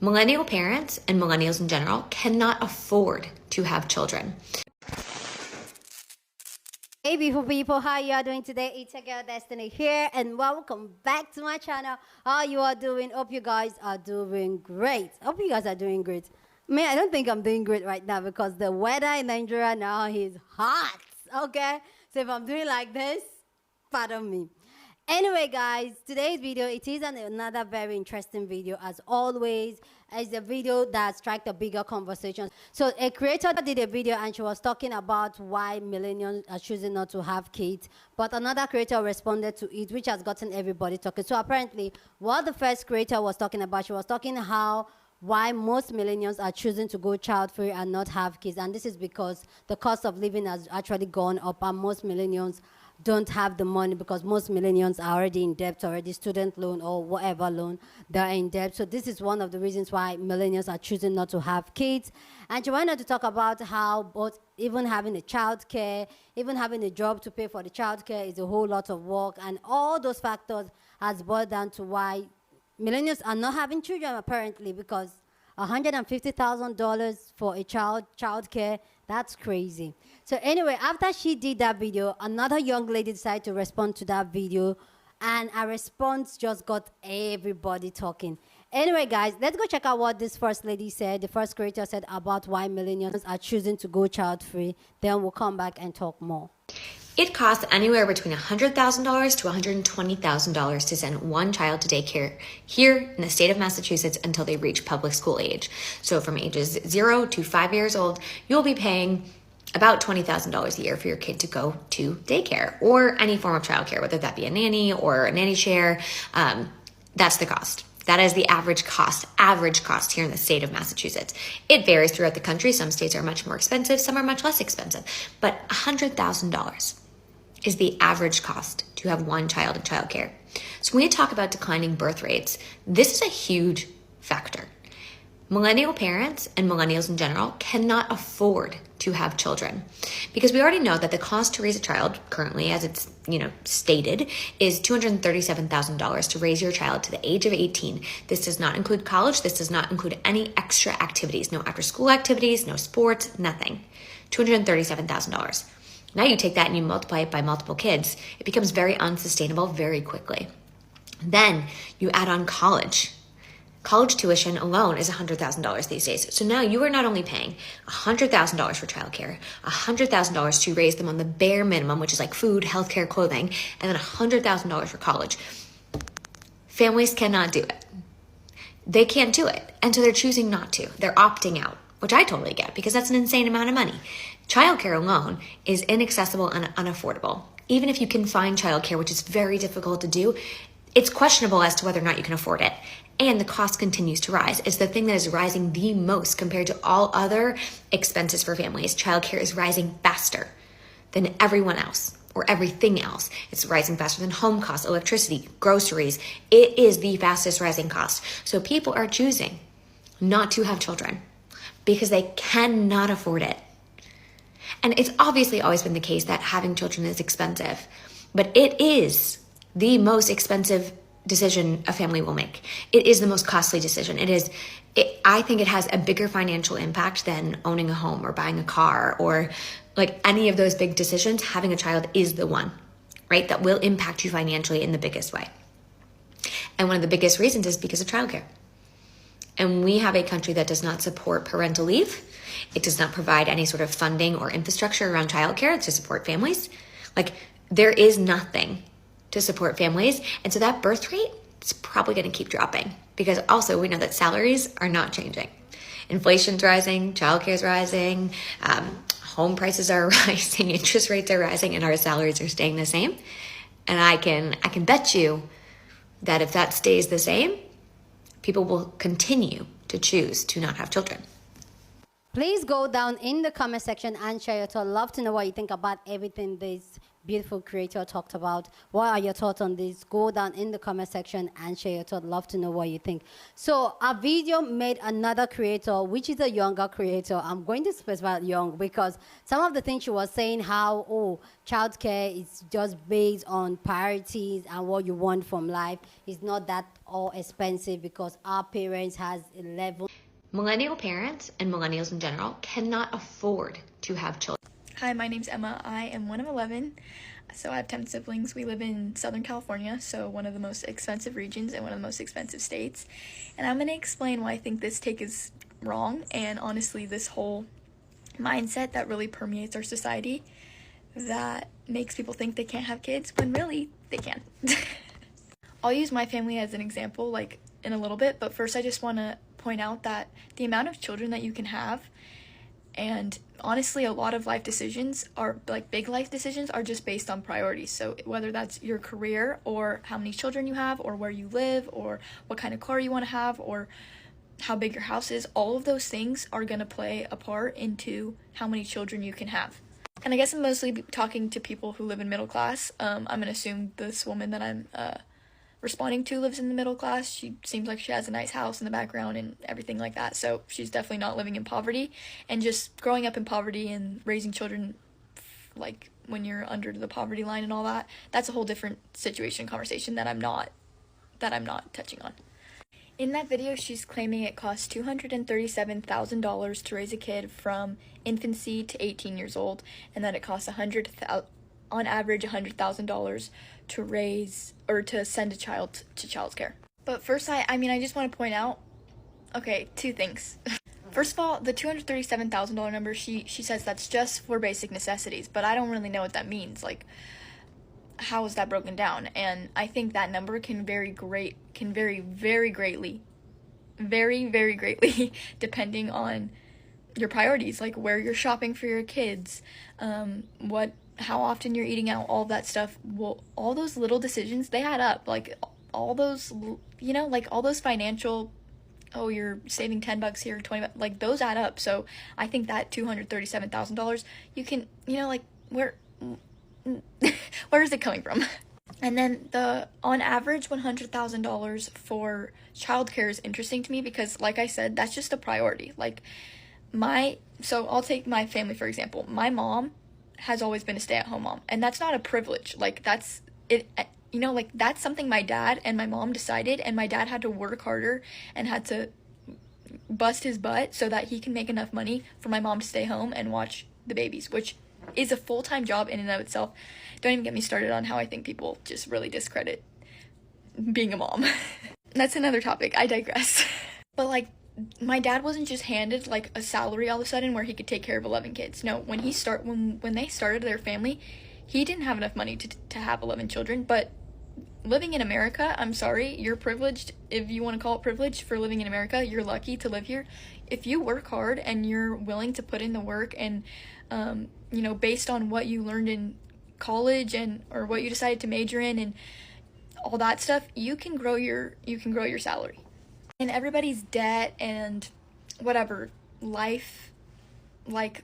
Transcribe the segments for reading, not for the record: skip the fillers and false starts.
Millennial parents and millennials in general cannot afford to have children. Hey beautiful people, how you are doing today? It's your girl Destiny here and welcome back to my channel. How you are doing? Hope you guys are doing great. Hope you guys are doing great. I don't think I'm doing great right now because the weather in Nigeria now is hot. Okay, so if I'm doing like this, pardon me. Anyway guys, today's video, it is another very interesting video as always. It's a video that strikes a bigger conversation. So a creator did a video and she was talking about why millennials are choosing not to have kids, but another creator responded to it, which has gotten everybody talking. So apparently what the first creator was talking about, she was talking why most millennials are choosing to go child-free and not have kids, and this is because the cost of living has actually gone up and most millennials don't have the money because most millennials are already in debt, already student loan or whatever loan, they're in debt. So this is one of the reasons why millennials are choosing not to have kids. And she wanted to talk about how both even having a child care, even having a job to pay for the child care is a whole lot of work, and all those factors has boiled down to why millennials are not having children apparently, because $150,000 for a child care, that's crazy. So anyway, after she did that video, another young lady decided to respond to that video, and her response just got everybody talking. Anyway guys, let's go check out what this first lady said, the first creator said about why millennials are choosing to go child free. Then we'll come back and talk more. It costs anywhere between $100,000 to $120,000 to send one child to daycare here in the state of Massachusetts until they reach public school age. So from ages 0 to 5 years old, you'll be paying about $20,000 a year for your kid to go to daycare or any form of childcare, whether that be a nanny or a nanny share. That's the cost. That is the average cost here in the state of Massachusetts. It varies throughout the country. Some states are much more expensive, some are much less expensive, but $100,000 is the average cost to have one child in childcare. So when we talk about declining birth rates, this is a huge factor. Millennial parents and millennials in general cannot afford to have children because we already know that the cost to raise a child currently, as it's stated, is $237,000 to raise your child to the age of 18. This does not include college. This does not include any extra activities, no after school activities, no sports, nothing. $237,000. Now you take that and you multiply it by multiple kids, it becomes very unsustainable very quickly. Then you add on college. College tuition alone is $100,000 these days. So now you are not only paying $100,000 for childcare, $100,000 to raise them on the bare minimum, which is like food, healthcare, clothing, and then $100,000 for college. Families cannot do it. They can't do it. And so they're choosing not to. They're opting out, which I totally get because that's an insane amount of money. Childcare alone is inaccessible and unaffordable. Even if you can find childcare, which is very difficult to do, it's questionable as to whether or not you can afford it. And the cost continues to rise. It's the thing that is rising the most compared to all other expenses for families. Childcare is rising faster than everyone else or everything else. It's rising faster than home costs, electricity, groceries. It is the fastest rising cost. So people are choosing not to have children because they cannot afford it. And it's obviously always been the case that having children is expensive, but it is the most expensive decision a family will make. It is the most costly decision. I think it has a bigger financial impact than owning a home or buying a car or like any of those big decisions. Having a child is the one, right, that will impact you financially in the biggest way. And one of the biggest reasons is because of childcare. And we have a country that does not support parental leave. It does not provide any sort of funding or infrastructure around childcare to support families. Like, there is nothing to support families. And so that birth rate is probably going to keep dropping because also we know that salaries are not changing. Inflation's rising, childcare is rising, home prices are rising, interest rates are rising, and our salaries are staying the same. And I can bet you that if that stays the same, people will continue to choose to not have children. Please go down in the comment section and share your thoughts. I'd love to know what you think about everything this beautiful creator talked about. What are your thoughts on this? Go down in the comment section and share your thoughts. Love to know what you think. So a video made another creator, which is a younger creator. I'm going to specify young because some of the things she was saying, how, oh, childcare is just based on priorities and what you want from life. It's not that all expensive because our parents has 11. Millennial parents and millennials in general cannot afford to have children. Hi, my name's Emma. I am one of 11, so I have 10 siblings. We live in Southern California, so one of the most expensive regions and one of the most expensive states. And I'm going to explain why I think this take is wrong, and honestly, this whole mindset that really permeates our society that makes people think they can't have kids when really they can. I'll use my family as an example, like, in a little bit, but first I just want to point out that the amount of children that you can have, and honestly a lot of life decisions are, like big life decisions, are just based on priorities. So whether that's your career or how many children you have or where you live or what kind of car you want to have or how big your house is, all of those things are going to play a part into how many children you can have. And I guess I'm mostly talking to people who live in middle class. I'm going to assume this woman that I'm responding to lives in the middle class. She seems like she has a nice house in the background and everything like that, so she's definitely not living in poverty. And just growing up in poverty and raising children like when you're under the poverty line and all that, that's a whole different situation, conversation that I'm not touching on. In that video, she's claiming it costs $237,000 to raise a kid from infancy to 18 years old, and that it costs on average $100,000 to raise or to send a child to childcare. But first, I mean, I just want to point out, okay, two things. First of all, the $237,000 number, she says that's just for basic necessities, but I don't really know what that means. Like, how is that broken down? And I think that number can vary very greatly, depending on your priorities, like where you're shopping for your kids, how often you're eating out, all that stuff. Well, all those little decisions, they add up. Like all those, you know, like all those financial, oh, you're saving $10 here, $20, like those add up. So I think that $237,000, you can, you know, like where is it coming from? And then the on average $100,000 for childcare is interesting to me because, like I said, that's just a priority. Like so I'll take my family for example. My mom has always been a stay-at-home mom, and that's not a privilege. Like that's it, you know, like that's something my dad and my mom decided, and my dad had to work harder and had to bust his butt so that he can make enough money for my mom to stay home and watch the babies, which is a full-time job in and of itself. Don't even get me started on how I think people just really discredit being a mom. That's another topic. I digress. But like, my dad wasn't just handed like a salary all of a sudden where he could take care of 11 kids. No, when they started their family, he didn't have enough money to have 11 children. But living in America, I'm sorry, you're privileged. If you want to call it privilege for living in America, you're lucky to live here. If you work hard and you're willing to put in the work and you know, based on what you learned in college or what you decided to major in and all that stuff, you can grow your salary. And everybody's debt and whatever life, like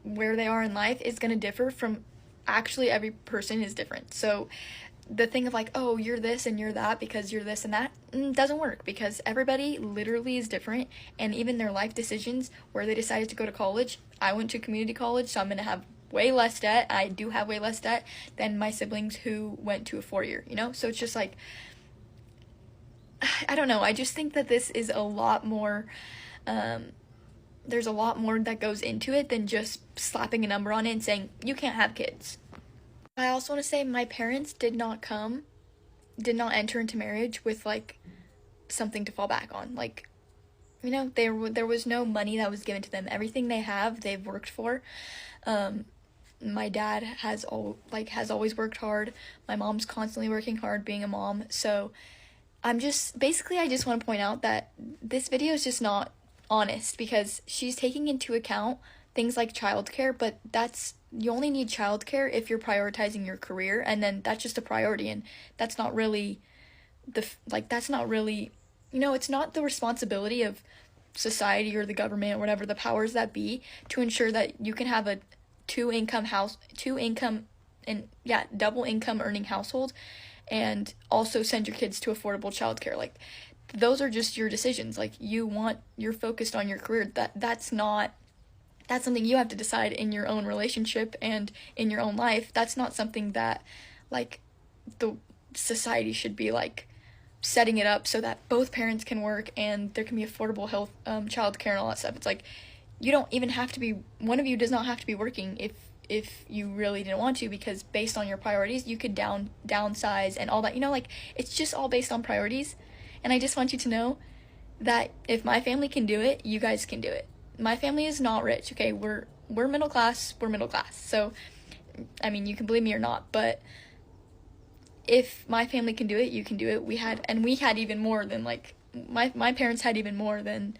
where they are in life, is going to differ from, actually every person is different. So the thing of like, oh, you're this and you're that because you're this and that, doesn't work, because everybody literally is different. And even their life decisions, where they decided to go to college, I went to community college, so I'm going to have way less debt. I do have way less debt than my siblings who went to a 4-year, you know? So it's just like, I don't know. I just think that this is a lot more, there's a lot more that goes into it than just slapping a number on it and saying, you can't have kids. I also want to say my parents did not enter into marriage with like something to fall back on. Like, you know, there was no money that was given to them. Everything they have, they've worked for. My dad has always worked hard. My mom's constantly working hard being a mom. So I just want to point out that this video is just not honest, because she's taking into account things like childcare, but you only need childcare if you're prioritizing your career, and then that's just a priority, and that's not really you know, it's not the responsibility of society or the government or whatever, the powers that be, to ensure that you can have a two income double income earning household, and also send your kids to affordable childcare. Like, those are just your decisions. Like, you're focused on your career. That's something you have to decide in your own relationship and in your own life. That's not something that, like, the society should be, like, setting it up so that both parents can work and there can be affordable health, childcare and all that stuff. It's like, you don't even have to be, one of you does not have to be working if you really didn't want to, because based on your priorities, you could downsize and all that, like, it's just all based on priorities. And I just want you to know that if my family can do it, you guys can do it. My family is not rich, okay? We're middle class. So, I mean, you can believe me or not, but if my family can do it, you can do it. We had even more than, like, my parents had even more than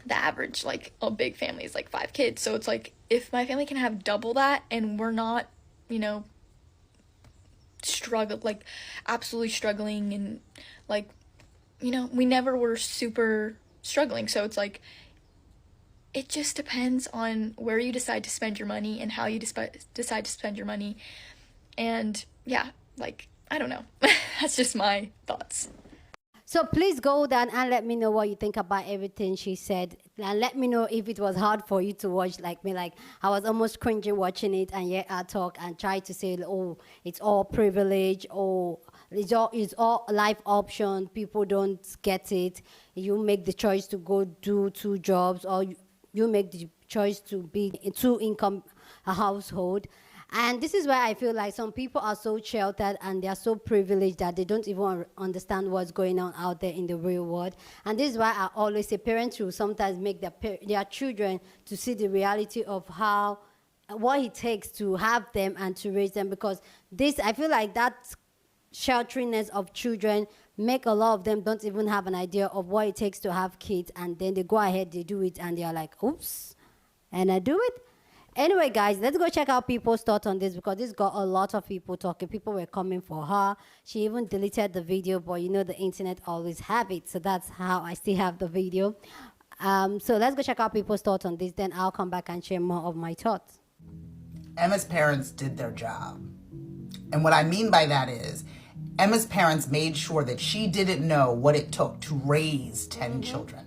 the average, like, a big family is like 5 kids. So it's like, if my family can have double that and we're not, absolutely struggling, and, like, we never were super struggling. So it's like, it just depends on where you decide to spend your money and how you decide to spend your money. And yeah, like, I don't know. That's just my thoughts. So please go down and let me know what you think about everything she said. And let me know if it was hard for you to watch like me. Like, I was almost cringing watching it, and yet I talk and try to say, oh, it's all privilege, or it's all life option. People don't get it. You make the choice to go do 2 jobs, or you make the choice to be in 2-income household. And this is why I feel like some people are so sheltered and they are so privileged that they don't even understand what's going on out there in the real world. And this is why I always say parents will sometimes make their children to see the reality of what it takes to have them and to raise them. Because I feel like that shelteriness of children make a lot of them don't even have an idea of what it takes to have kids, and then they go ahead, they do it, and they are like, oops, and I do it. Anyway, guys, let's go check out people's thoughts on this, because this got a lot of people talking. People were coming for her. She even deleted the video, but the internet always have it, so that's how I still have the video. So let's go check out people's thoughts on this, then I'll come back and share more of my thoughts. Emma's parents did their job. And what I mean by that is, Emma's parents made sure that she didn't know what it took to raise 10 children.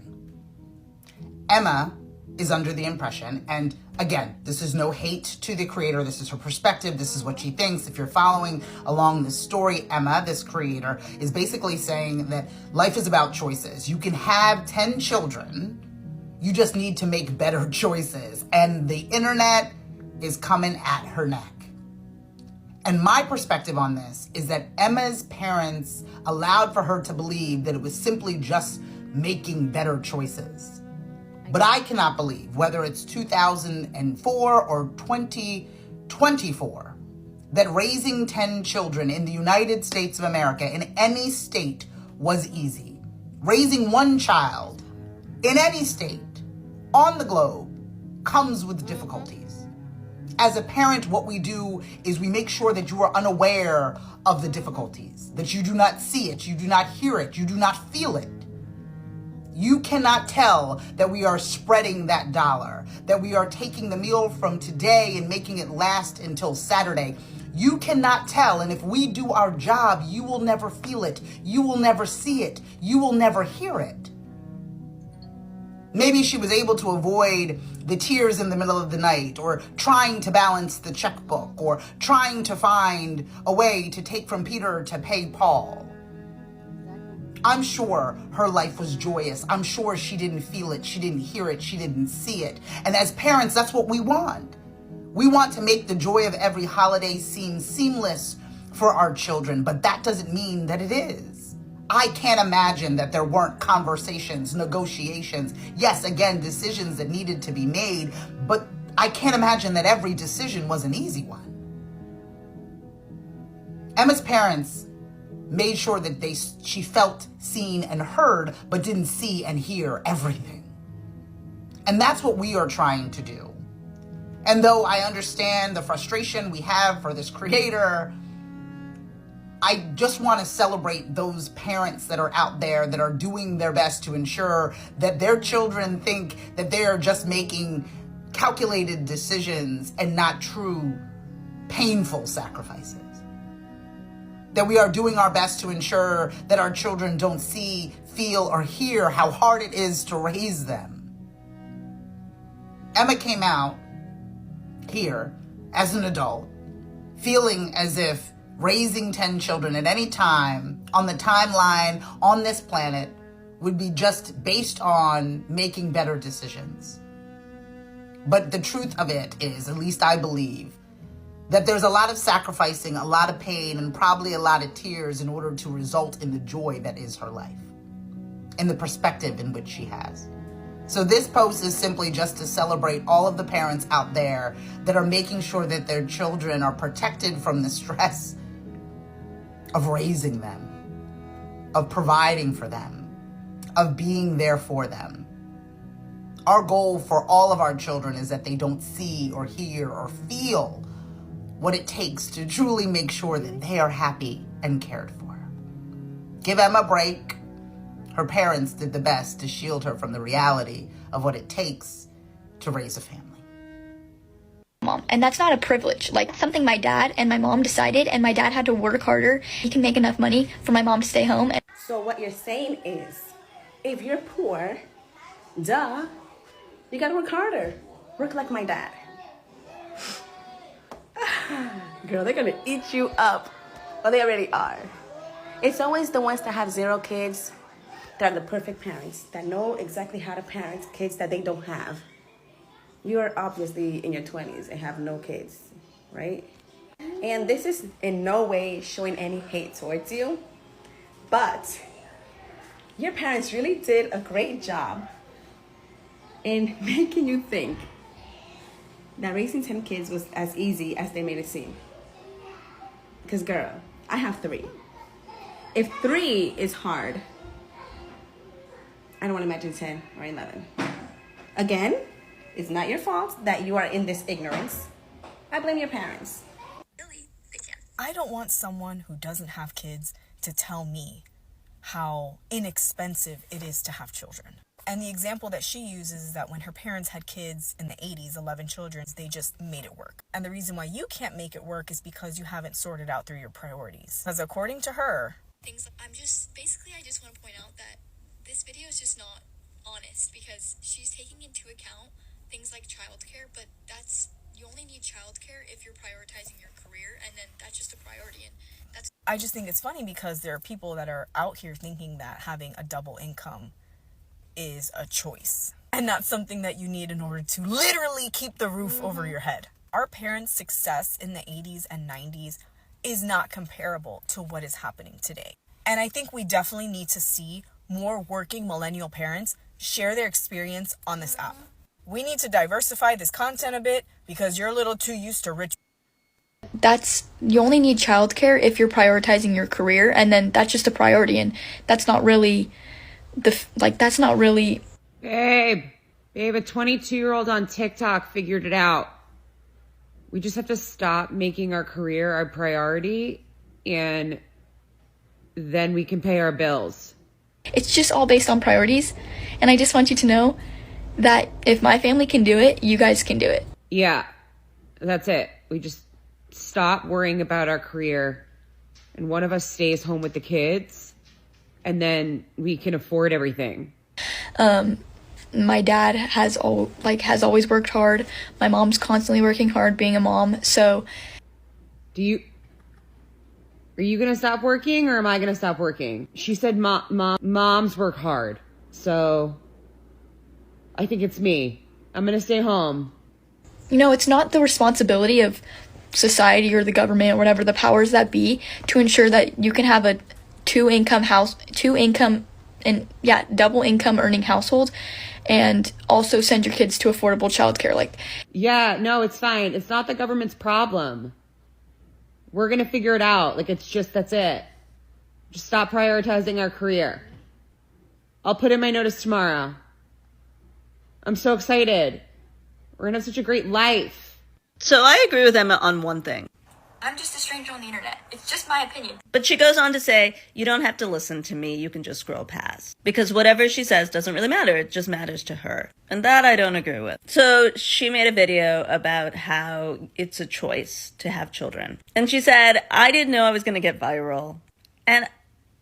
Emma is under the impression, and again, this is no hate to the creator, this is her perspective, this is what she thinks. If you're following along this story, Emma, this creator, is basically saying that life is about choices. You can have 10 children, you just need to make better choices. And the internet is coming at her neck. And my perspective on this is that Emma's parents allowed for her to believe that it was simply just making better choices. But I cannot believe, whether it's 2004 or 2024, that raising 10 children in the United States of America, in any state, was easy. Raising 1 child in any state on the globe comes with difficulties. As a parent, what we do is we make sure that you are unaware of the difficulties, that you do not see it, you do not hear it, you do not feel it. You cannot tell that we are spreading that dollar, that we are taking the meal from today and making it last until Saturday. You cannot tell, and if we do our job, you will never feel it, you will never see it, you will never hear it. Maybe she was able to avoid the tears in the middle of the night, or trying to balance the checkbook, or trying to find a way to take from Peter to pay Paul. I'm sure her life was joyous. I'm sure she didn't feel it, she didn't hear it, she didn't see it. And as parents, that's what we want. We want to make the joy of every holiday seem seamless for our children, but that doesn't mean that it is. I can't imagine that there weren't conversations, negotiations, yes, again, decisions that needed to be made, but I can't imagine that every decision was an easy one. Emma's parents made sure that she felt seen and heard, but didn't see and hear everything. And that's what we are trying to do. And though I understand the frustration we have for this creator, I just want to celebrate those parents that are out there that are doing their best to ensure that their children think that they are just making calculated decisions and not true painful sacrifices. That we are doing our best to ensure that our children don't see, feel, or hear how hard it is to raise them. Emma came out here as an adult, feeling as if raising 10 children at any time on the timeline on this planet would be just based on making better decisions. But the truth of it is, at least I believe, that there's a lot of sacrificing, a lot of pain, and probably a lot of tears in order to result in the joy that is her life and the perspective in which she has. So this post is simply just to celebrate all of the parents out there that are making sure that their children are protected from the stress of raising them, of providing for them, of being there for them. Our goal for all of our children is that they don't see or hear or feel what it takes to truly make sure that they are happy and cared for. Give Emma a break. Her parents did the best to shield her from the reality of what it takes to raise a family. Mom, and that's not a privilege. Like, something my dad and my mom decided, and my dad had to work harder. He can make enough money for my mom to stay home. So what you're saying is, if you're poor, duh, you gotta work harder. Work like my dad. Girl, they're gonna eat you up. Well, they already are. It's always the ones that have 0 kids that are the perfect parents, that know exactly how to parent kids that they don't have. You are obviously in your 20s and have no kids, right? And this is in no way showing any hate towards you, but your parents really did a great job in making you think that raising 10 kids was as easy as they made it seem. Because girl, I have 3. If 3 is hard, I don't want to imagine 10 or 11. Again, it's not your fault that you are in this ignorance. I blame your parents. I don't want someone who doesn't have kids to tell me how inexpensive it is to have children. And the example that she uses is that when her parents had kids in the 80s, 11 children, they just made it work. And the reason why you can't make it work is because you haven't sorted out through your priorities. Because according to her, I just want to point out that this video is just not honest, because she's taking into account things like childcare, but you only need childcare if you're prioritizing your career, and then that's just a priority. And I just think it's funny because there are people that are out here thinking that having a double income is a choice and not something that you need in order to literally keep the roof over your head. Our parents' success in the 80s and 90s is not comparable to what is happening today. And I think we definitely need to see more working millennial parents share their experience on this app. We need to diversify this content a bit because you're a little too used to rich. You only need childcare if you're prioritizing your career, and then that's just a priority, and that's not really Babe, a 22-year-old on TikTok figured it out. We just have to stop making our career our priority, and then we can pay our bills. It's just all based on priorities, and I just want you to know that if my family can do it, you guys can do it. Yeah, that's it. We just stop worrying about our career, and one of us stays home with the kids, and then we can afford everything. My dad has always worked hard. My mom's constantly working hard being a mom. So are you gonna stop working, or am I gonna stop working? She said moms work hard. So I think it's me. I'm gonna stay home. it's not the responsibility of society or the government or whatever, the powers that be, to ensure that you can have a double income earning household, and also send your kids to affordable childcare. Yeah, no, it's fine. It's not the government's problem. We're gonna figure it out. That's it. Just stop prioritizing our career. I'll put in my notice tomorrow. I'm so excited. We're gonna have such a great life. So I agree with Emma on one thing. I'm just a stranger on the internet. It's just my opinion. But she goes on to say, you don't have to listen to me. You can just scroll past. Because whatever she says doesn't really matter. It just matters to her. And that I don't agree with. So she made a video about how it's a choice to have children. And she said, I didn't know I was going to get viral. And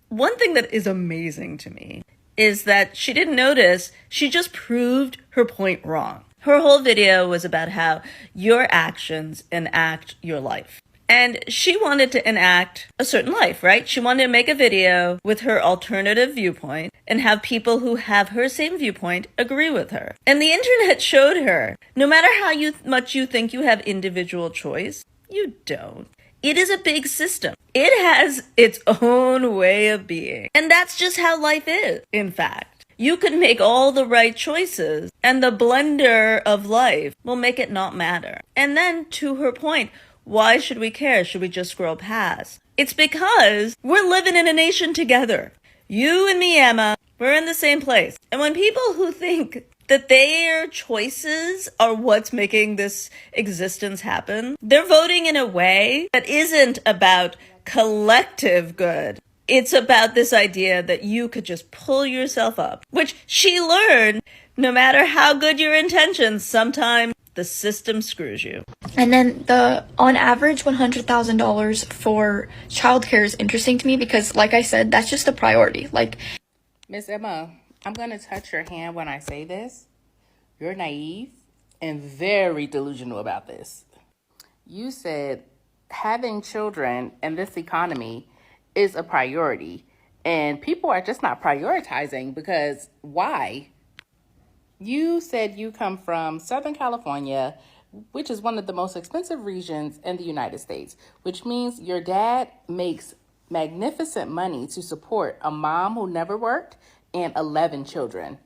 one thing that is amazing to me is that she didn't notice, she just proved her point wrong. Her whole video was about how your actions enact your life. And she wanted to enact a certain life, right? She wanted to make a video with her alternative viewpoint and have people who have her same viewpoint agree with her. And the internet showed her, no matter how much you think you have individual choice, you don't. It is a big system. It has its own way of being. And that's just how life is, in fact. You can make all the right choices, and the blender of life will make it not matter. And then, to her point, why should we care? Should we just scroll past? It's because we're living in a nation together. You and me, Emma, we're in the same place. And when people who think that their choices are what's making this existence happen, they're voting in a way that isn't about collective good. It's about this idea that you could just pull yourself up, which she learned, no matter how good your intentions, sometimes the system screws you. And then the, on average, $100,000 for childcare is interesting to me because, like I said, that's just a priority. Like, Miss Emma, I'm going to touch your hand when I say this. You're naive and very delusional about this. You said having children in this economy is a priority, and people are just not prioritizing because why? You said you come from Southern California, which is one of the most expensive regions in the United States, which means your dad makes magnificent money to support a mom who never worked and 11 children.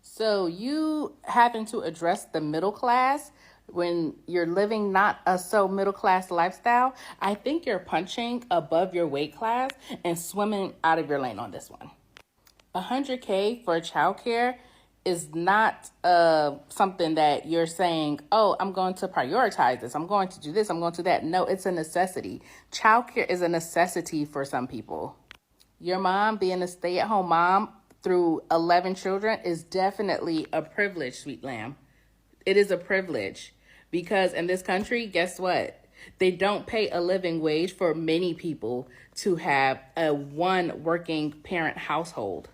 So you having to address the middle class when you're living not a so middle class lifestyle, I think you're punching above your weight class and swimming out of your lane on this one. $100K for childcare is not something that you're saying, oh, I'm going to prioritize this. I'm going to do this. I'm going to do that. No, it's a necessity. Childcare is a necessity for some people. Your mom being a stay-at-home mom through 11 children is definitely a privilege, sweet lamb. It is a privilege because in this country, guess what? They don't pay a living wage for many people to have a one working parent household.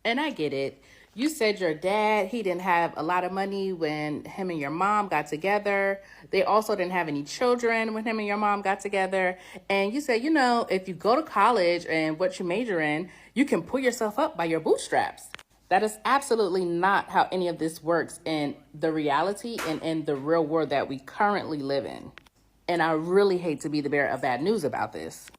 And I get it. You said your dad, he didn't have a lot of money when him and your mom got together. They also didn't have any children when him and your mom got together. And you said, you know, if you go to college and what you major in, you can pull yourself up by your bootstraps. That is absolutely not how any of this works in the reality and in the real world that we currently live in. And I really hate to be the bearer of bad news about this.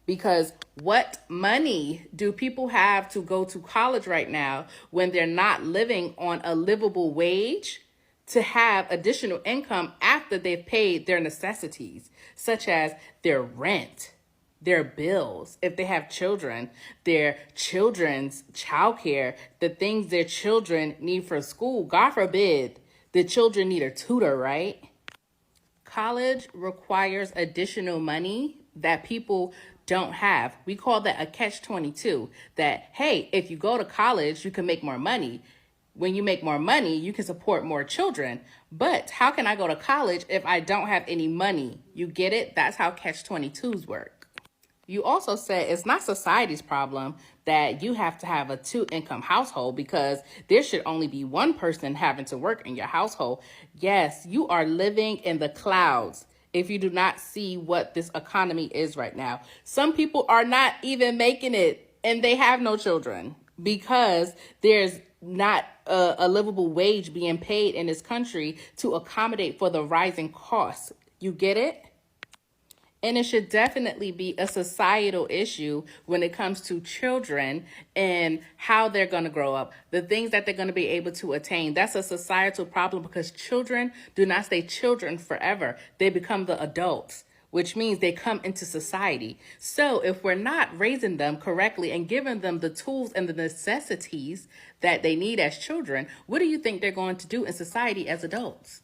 Because what money do people have to go to college right now when they're not living on a livable wage to have additional income after they've paid their necessities, such as their rent, their bills, if they have children, their children's childcare, the things their children need for school. God forbid the children need a tutor, right? College requires additional money that people don't have. We call that a catch-22, that, hey, if you go to college, you can make more money. When you make more money, you can support more children. But how can I go to college if I don't have any money? You get it? That's how catch-22s work. You also said it's not society's problem that you have to have a 2-income household because there should only be one person having to work in your household. Yes, you are living in the clouds if you do not see what this economy is right now. Some people are not even making it and they have no children because there's not a livable wage being paid in this country to accommodate for the rising costs. You get it? And it should definitely be a societal issue when it comes to children and how they're going to grow up, the things that they're going to be able to attain. That's a societal problem because children do not stay children forever. They become the adults, which means they come into society. So if we're not raising them correctly and giving them the tools and the necessities that they need as children, what do you think they're going to do in society as adults?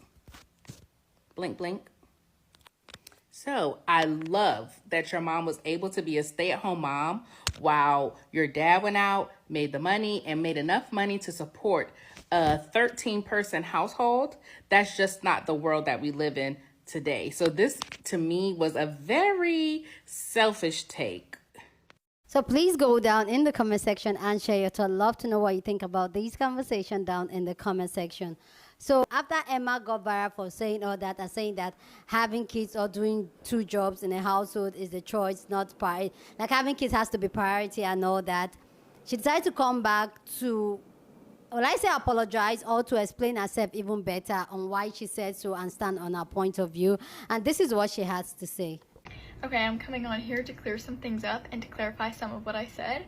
Blink, blink. So I love that your mom was able to be a stay-at-home mom while your dad went out, made the money, and made enough money to support a 13-person household. That's just not the world that we live in today. So this, to me, was a very selfish take. So please go down in the comment section and share your thoughts. I'd love to know what you think about these conversations down in the comment section. So after Emma got viral for saying all that and saying that having kids or doing 2 jobs in a household is a choice, not priority, like having kids has to be priority and all that, she decided to come back to, well, I say apologize or to explain herself even better on why she said so and stand on her point of view. And this is what she has to say. Okay, I'm coming on here to clear some things up and to clarify some of what I said,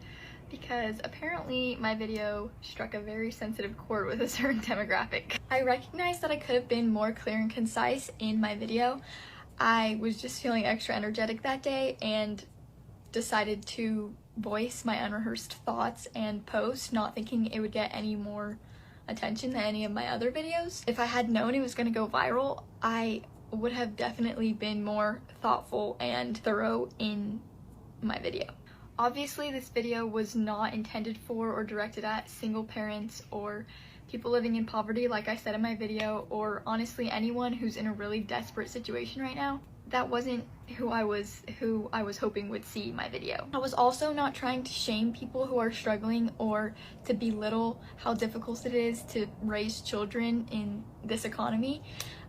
because apparently my video struck a very sensitive chord with a certain demographic. I recognize that I could have been more clear and concise in my video. I was just feeling extra energetic that day and decided to voice my unrehearsed thoughts and post, not thinking it would get any more attention than any of my other videos. If I had known it was going to go viral, I would have definitely been more thoughtful and thorough in my video. Obviously, this video was not intended for or directed at single parents or people living in poverty, like I said in my video, or honestly anyone who's in a really desperate situation right now. That wasn't who I was hoping would see my video. I was also not trying to shame people who are struggling or to belittle how difficult it is to raise children in this economy.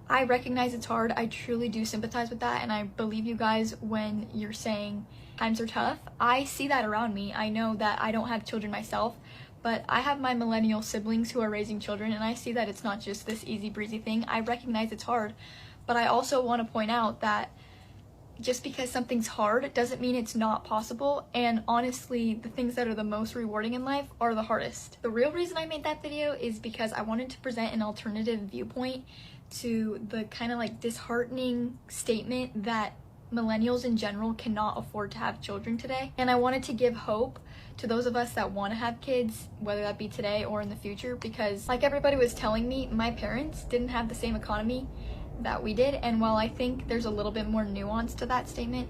I recognize it's hard. I truly do sympathize with that, and I believe you guys when you're saying times are tough. I see that around me. I know that I don't have children myself, but I have my millennial siblings who are raising children, and I see that it's not just this easy breezy thing. I recognize it's hard, but I also want to point out that just because something's hard doesn't mean it's not possible, and honestly, the things that are the most rewarding in life are the hardest. The real reason I made that video is because I wanted to present an alternative viewpoint to the kind of like disheartening statement that millennials in general cannot afford to have children today. And I wanted to give hope to those of us that want to have kids, whether that be today or in the future, because like everybody was telling me, my parents didn't have the same economy that we did. And while I think there's a little bit more nuance to that statement,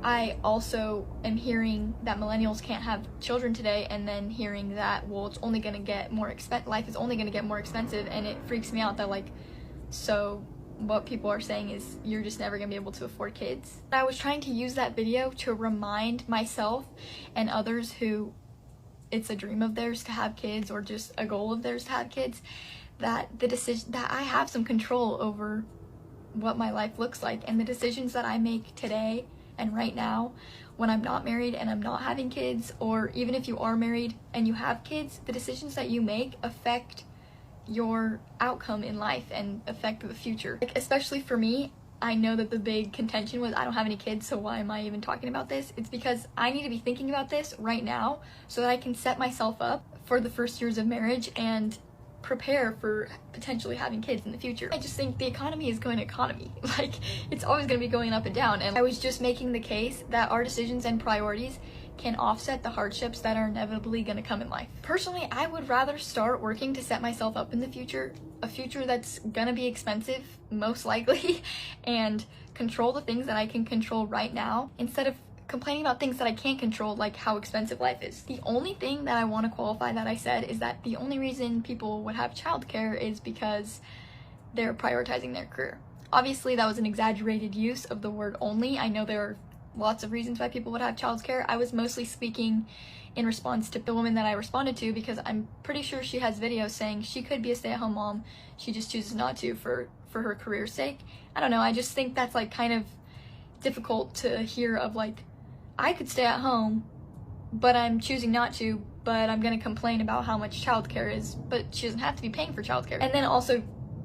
I also am hearing that millennials can't have children today, and then hearing that, well, it's only going to get more life is only going to get more expensive, and it freaks me out that like, so what people are saying is you're just never gonna be able to afford kids. I was trying to use that video to remind myself and others who it's a dream of theirs to have kids or just a goal of theirs to have kids, that the decision that I have some control over what my life looks like, and the decisions that I make today and right now when I'm not married and I'm not having kids, or even if you are married and you have kids, the decisions that you make affect your outcome in life and affect the future. Like, especially for me, I know that the big contention was I don't have any kids, so why am I even talking about this? It's because I need to be thinking about this right now so that I can set myself up for the first years of marriage and prepare for potentially having kids in the future. I just think the economy is going economy. Like, it's always going to be going up and down, and I was just making the case that our decisions and priorities can offset the hardships that are inevitably going to come in life. Personally, I would rather start working to set myself up in the future, a future that's gonna be expensive, most likely, and control the things that I can control right now, instead of complaining about things that I can't control, like how expensive life is. The only thing that I want to qualify that I said is that the only reason people would have childcare is because they're prioritizing their career. Obviously, that was an exaggerated use of the word only. I know there are lots of reasons why people would have childcare. I was mostly speaking in response to the woman that I responded to, because I'm pretty sure she has videos saying she could be a stay-at-home mom, she just chooses not to for her career's sake. I don't know, I just think that's like kind of difficult to hear, of like, I could stay at home but I'm choosing not to, but I'm gonna complain about how much childcare is, but she doesn't have to be paying for childcare. And then also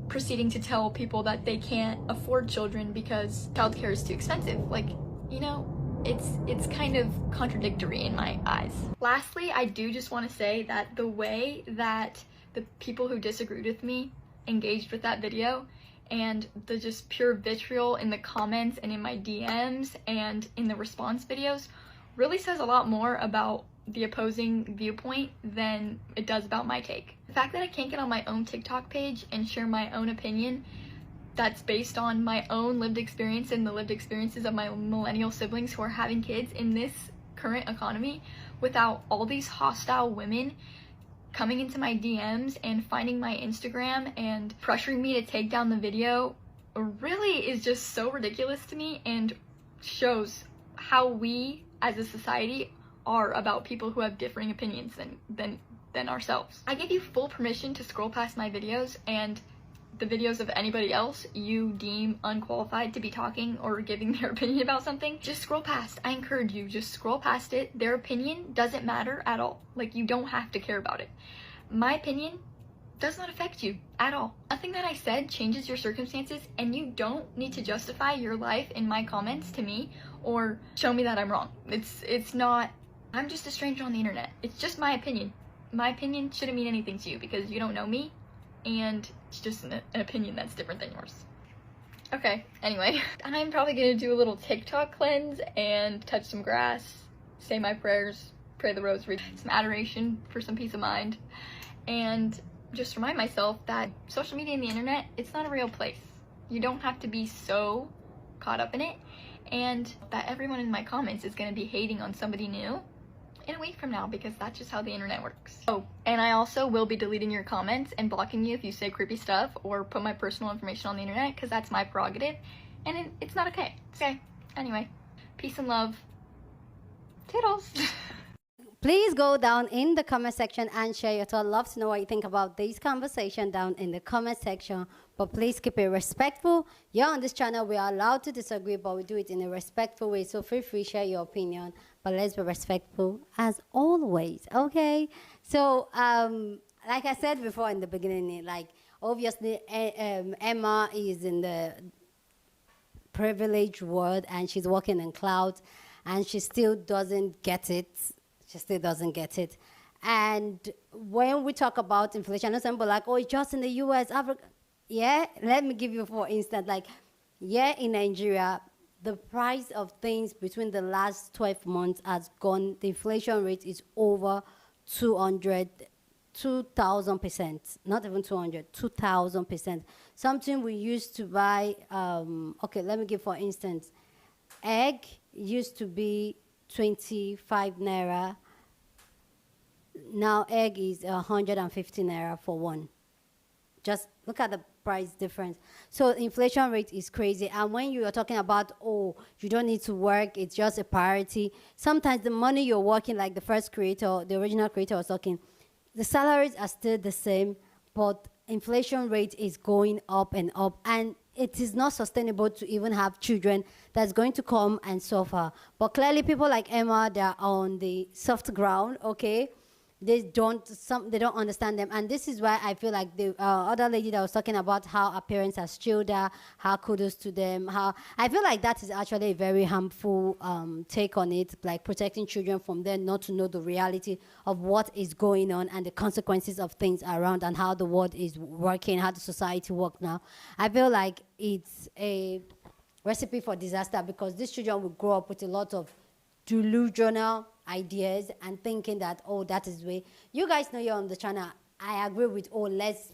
proceeding to tell people that they can't afford children because childcare is too expensive. Like, you know, it's kind of contradictory in my eyes. Lastly, I do just want to say that the way that the people who disagreed with me engaged with that video, and the just pure vitriol in the comments and in my DMs and in the response videos, really says a lot more about the opposing viewpoint than it does about my take. The fact that I can't get on my own TikTok page and share my own opinion that's based on my own lived experience and the lived experiences of my millennial siblings who are having kids in this current economy, without all these hostile women coming into my DMs and finding my Instagram and pressuring me to take down the video, really is just so ridiculous to me, and shows how we as a society are about people who have differing opinions than ourselves. I give you full permission to scroll past my videos and the videos of anybody else you deem unqualified to be talking or giving their opinion about something. Just scroll past. I encourage you, just scroll past it. Their opinion doesn't matter at all. Like, you don't have to care about it. My opinion does not affect you at all. Nothing that I said changes your circumstances, and you don't need to justify your life in my comments to me or show me that I'm wrong. It's not, I'm just a stranger on the internet. It's just my opinion. My opinion shouldn't mean anything to you because you don't know me, and it's just an opinion that's different than yours. Okay, anyway, I'm probably gonna do a little TikTok cleanse and touch some grass, say my prayers, pray the rosary, some adoration for some peace of mind, and just remind myself that social media and the internet, it's not a real place. You don't have to be so caught up in it, and that everyone in my comments is gonna be hating on somebody new in a week from now, because that's just how the internet works. Oh, and I also will be deleting your comments and blocking you if you say creepy stuff or put my personal information on the internet, because that's my prerogative, and it's not okay. Okay, anyway, peace and love. Toodles. Please go down in the comment section and share your thoughts. I'd love to know what you think about this conversation down in the comment section. But please keep it respectful. Yeah, on this channel, we are allowed to disagree, but we do it in a respectful way. So feel free to share your opinion. But let's be respectful as always, okay? So, like I said before in the beginning, like, obviously, Emma is in the privileged world, and she's working in clouds, and she still doesn't get it. She still doesn't get it. And when we talk about inflation, I know some people are like, oh, it's just in the US, Africa. Yeah, let me give you, for instance, like, yeah, in Nigeria, the price of things between the last 12 months has gone, the inflation rate is over 2,000%, not even 200, 2,000%. Something we used to buy, okay, let me give, for instance, egg used to be 25 naira. Now egg is 150 naira for one. Just look at the price difference. So inflation rate is crazy. And when you are talking about, oh, you don't need to work, it's just a priority. Sometimes the money you're working, like the first creator, the original creator was talking, the salaries are still the same, but inflation rate is going up and up. And it is not sustainable to even have children that's going to come and suffer. But clearly people like Emma, they're on the soft ground, okay? They don't understand them. And this is why I feel like the other lady that was talking about how her parents are shielded her, how kudos to them, how I feel like that is actually a very harmful take on it, like protecting children from them not to know the reality of what is going on and the consequences of things around and how the world is working, how the society works now. I feel like it's a recipe for disaster, because these children will grow up with a lot of delusional ideas and thinking that, oh, that is the way. You guys know you're on the channel. I agree with, oh, let's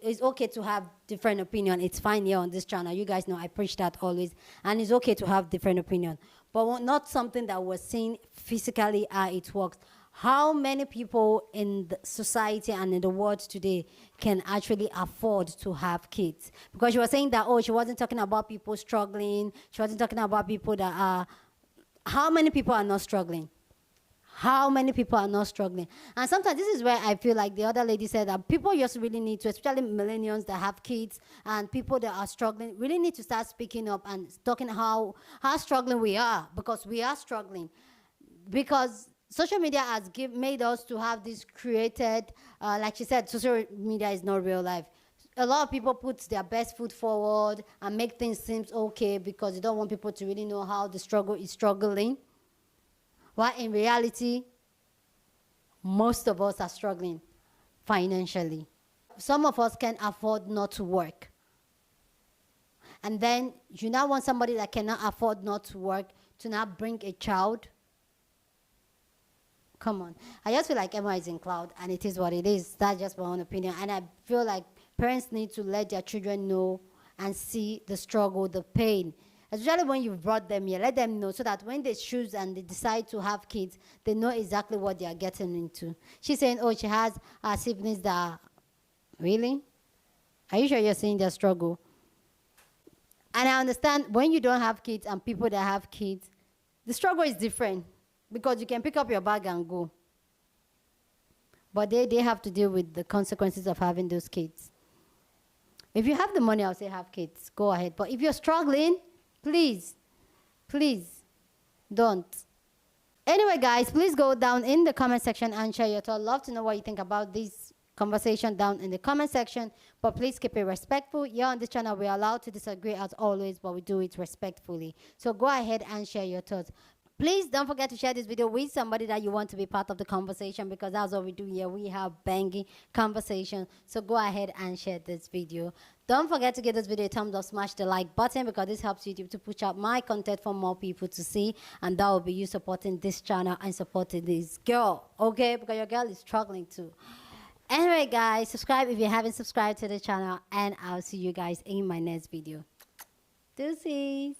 it's okay to have different opinion. It's fine here on this channel. You guys know I preach that always. And it's okay to have different opinion. But not something that we're seeing physically how it works. How many people in the society and in the world today can actually afford to have kids? Because you were saying that, oh, she wasn't talking about people struggling. She wasn't talking about people that are... How many people are not struggling? How many people are not struggling? And sometimes this is where I feel like the other lady said that people just really need to, especially millennials that have kids and people that are struggling, really need to start speaking up and talking how struggling we are, because we are struggling. Because social media has made us to have this created, like she said, social media is not real life. A lot of people put their best foot forward and make things seem okay because they don't want people to really know how the struggle is struggling. While in reality, most of us are struggling financially. Some of us can afford not to work. And then you now want somebody that cannot afford not to work to now bring a child. Come on. I just feel like Emma is in cloud, and it is what it is. That's just my own opinion. And I feel like parents need to let their children know and see the struggle, the pain. Especially when you've brought them here, let them know so that when they choose and they decide to have kids, they know exactly what they are getting into. She's saying, oh, she has siblings that are, really? Are you sure you're seeing their struggle? And I understand when you don't have kids and people that have kids, the struggle is different because you can pick up your bag and go. But they have to deal with the consequences of having those kids. If you have the money, I'll say have kids. Go ahead. But if you're struggling, please, please don't. Anyway, guys, please go down in the comment section and share your thoughts. Love to know what you think about this conversation down in the comment section. But please keep it respectful. Here on this channel, we're allowed to disagree as always, but we do it respectfully. So go ahead and share your thoughts. Please don't forget to share this video with somebody that you want to be part of the conversation, because that's what we do here. We have banging conversation. So go ahead and share this video. Don't forget to give this video a thumbs up, smash the like button, because this helps YouTube to push out my content for more people to see. And that will be you supporting this channel and supporting this girl, okay? Because your girl is struggling too. Anyway, guys, subscribe if you haven't subscribed to the channel, and I'll see you guys in my next video. Deuces.